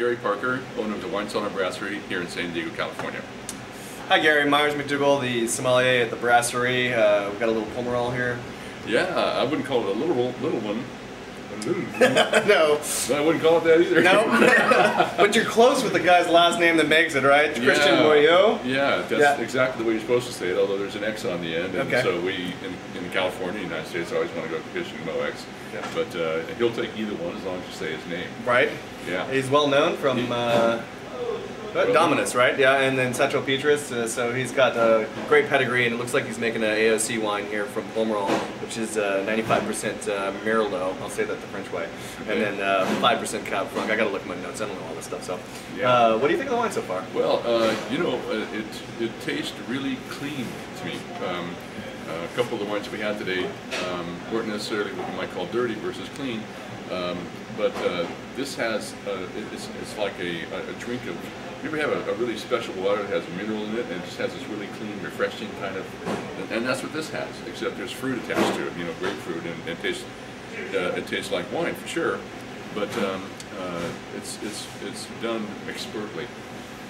Gary Parker, owner of the Wine Cellar Brasserie here in San Diego, California. Hi Gary, Myers McDougall, the sommelier at the brasserie. We've got a little Pomerol here. Yeah, I wouldn't call it a little one. No. But I wouldn't call it that either. No. But you're close with the guy's last name that makes it, right? Christian Moueix? Yeah, that's exactly the way you're supposed to say it, although there's an X on the end. And so we, in California, United States, always want to go Christian Moueix. Yeah. But he'll take either one as long as you say his name. Right. Yeah. He's well known from Dominus, right? Yeah, and then Satchel Petrus. So he's got a great pedigree, and it looks like he's making an AOC wine here from Pomerol, which is 95% Merlot. I'll say that the French way, and then 5% Cab Franc. I got to look at my notes. I don't know all this stuff. So, what do you think of the wine so far? Well, you know, it tastes really clean to me. A couple of the wines we had today weren't necessarily what you might call dirty versus clean, but this has it's like a drink of. You ever have a really special water that has a mineral in it and it just has this really clean, refreshing kind of, and that's what this has, except there's fruit attached to it, you know, grapefruit, and it tastes like wine for sure, but it's done expertly.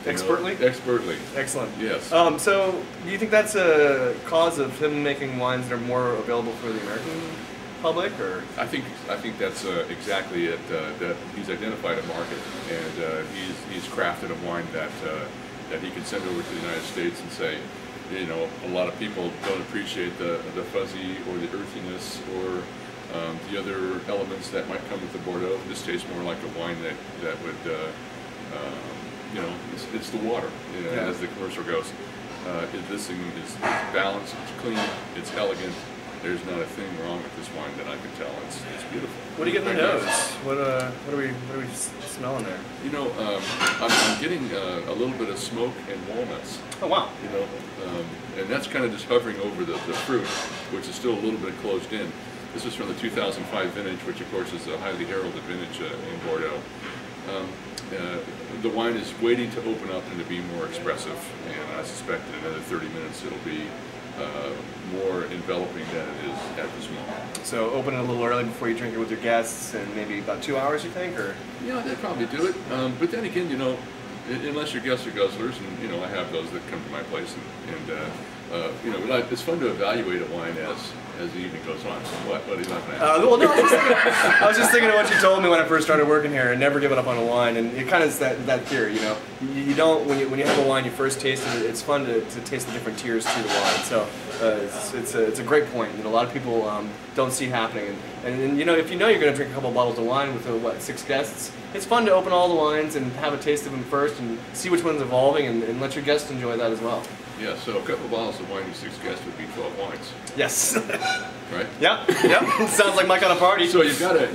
Expertly? Expertly. Excellent. Yes. So, do you think that's a cause of him making wines that are more available for the American public, or? I think that's exactly it. That he's identified a market, and he's crafted a wine that he can send over to the United States and say, you know, a lot of people don't appreciate the fuzzy or the earthiness or the other elements that might come with the Bordeaux. This tastes more like a wine that would, you know, it's the water, you know, as the commercial goes. This thing is balanced, it's clean, it's elegant. There's not a thing wrong with this wine that I can tell. It's beautiful. What do you get in the nose? What are we smelling there? You know, I'm getting a little bit of smoke and walnuts. Oh wow! You know, and that's kind of just hovering over the fruit, which is still a little bit closed in. This is from the 2005 vintage, which of course is a highly heralded vintage in Bordeaux. The wine is waiting to open up and to be more expressive, and I suspect in another 30 minutes it'll be more enveloping than it is at this moment. So open it a little early before you drink it with your guests, and maybe about 2 hours, you think, or? Yeah, they'd probably do it. But then again, you know, unless your guests are guzzlers, and you know, I have those that come to my place, and you know, it's fun to evaluate a wine as the evening goes on. What are you laughing at? Well, no, I was just thinking of what you told me when I first started working here, and never give it up on a wine. And it kind of is that theory, you know. You don't when you have a wine, you first taste it. It's fun to taste the different tiers to the wine. So it's a great point. You know, a lot of people don't see happening. And you know, if you know you're going to drink a couple of bottles of wine with 6 guests, it's fun to open all the wines and have a taste of them first and see which one's evolving, and let your guests enjoy that as well. Yeah, so a couple of bottles of wine with 6 guests would be 12 wines. Yes. Right? Yeah. Yep. Sounds like my kind of party. So you've got to,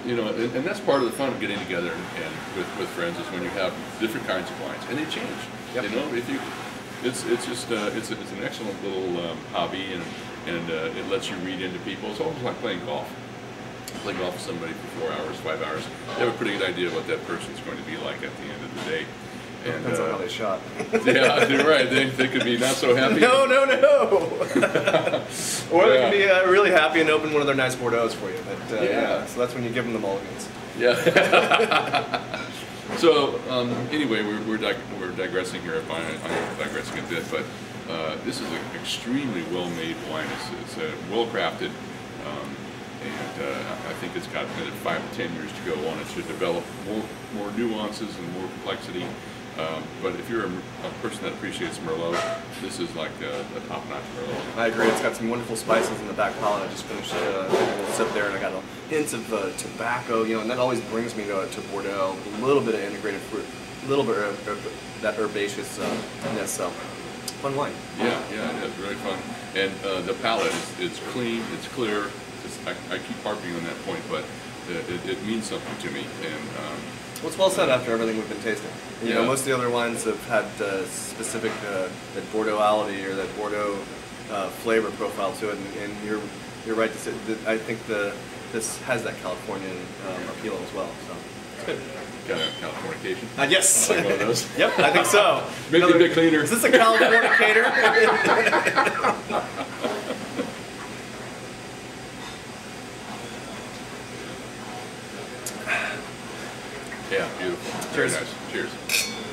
you know, and that's part of the fun of getting together and with friends is when you have different kinds of wines, and they change. Yep. You know, if you, it's just it's an excellent little hobby, and it lets you read into people. It's almost like playing golf. Play golf with somebody for 4 hours, 5 hours. You have a pretty good idea of what that person's going to be like at the end of the day. And, depends on how they shot. Yeah, you're right. They could be not so happy. No. Or they can be really happy and open one of their nice Bordeaux for you. But, yeah, so that's when you give them the mulligans. Yeah. So anyway, we're digressing here. I'm digressing a bit, but this is an extremely well-made wine. It's well crafted. And I think it's got 5 to 10 years to go on it to develop more nuances and more complexity. But if you're a person that appreciates Merlot, this is like a top-notch Merlot. I agree. It's got some wonderful spices in the back palate. I just finished a little sip there, and I got a hint of tobacco, you know, and that always brings me to Bordeaux. A little bit of integrated fruit, a little bit of that herbaceousness. So, fun wine. Yeah, it is really fun. And the palate is clean, it's clear. I keep harping on that point, but it means something to me. And well, it's well said after everything we've been tasting. You know, most of the other wines have had specific that Bordeauxality or that Bordeaux flavor profile to it, and you're right to say that I think this has that Californian appeal as well. So it's good. Kind of Californication. Yes. Like one of those. Yep, I think so. Maybe a bit cleaner. Is this a Californicator? Yeah, beautiful. Cheers. Very nice. Cheers.